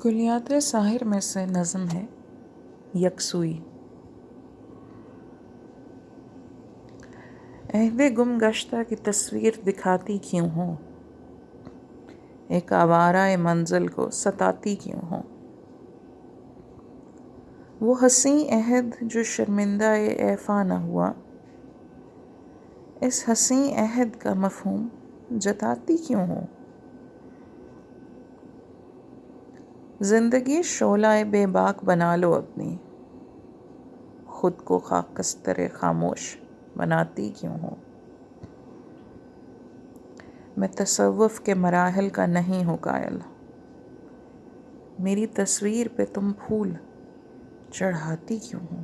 کلیات ساحر میں سے نظم ہے یکسوئی۔ عہد گم گشتہ کی تصویر دکھاتی کیوں ہوں، ایک آوارہ منزل کو ستاتی کیوں ہوں۔ وہ حسیں عہد جو شرمندہ ایفا نہ ہوا، اس حسیں عہد کا مفہوم جتاتی کیوں ہوں۔ زندگی شعلہ بے باک بنا لو اپنی، خود کو خاکستر خاموش بناتی کیوں ہوں۔ میں تصوف کے مراحل کا نہیں ہوں قائل، میری تصویر پہ تم پھول چڑھاتی کیوں ہوں۔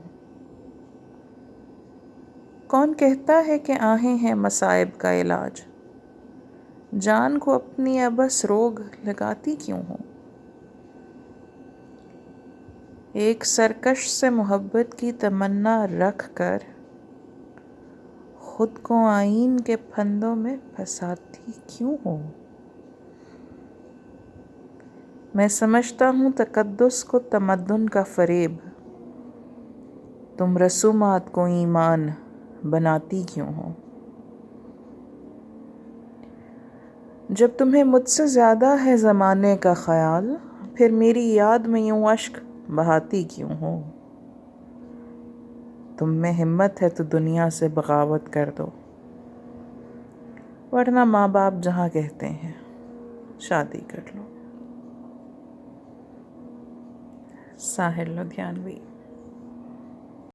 کون کہتا ہے کہ آہیں ہیں مصائب کا علاج، جان کو اپنی ابس روگ لگاتی کیوں ہوں۔ ایک سرکش سے محبت کی تمنا رکھ کر، خود کو آئین کے پھندوں میں پھنساتی کیوں ہوں۔ میں سمجھتا ہوں تقدس کو تمدن کا فریب، تم رسومات کو ایمان بناتی کیوں ہو۔ جب تمہیں مجھ سے زیادہ ہے زمانے کا خیال، پھر میری یاد میں یوں اشک بہاتی کیوں ہو۔ تم میں ہمت ہے تو دنیا سے بغاوت کر دو، ورنہ ماں باپ جہاں کہتے ہیں شادی کر لو۔ ساحر لدھیانوی۔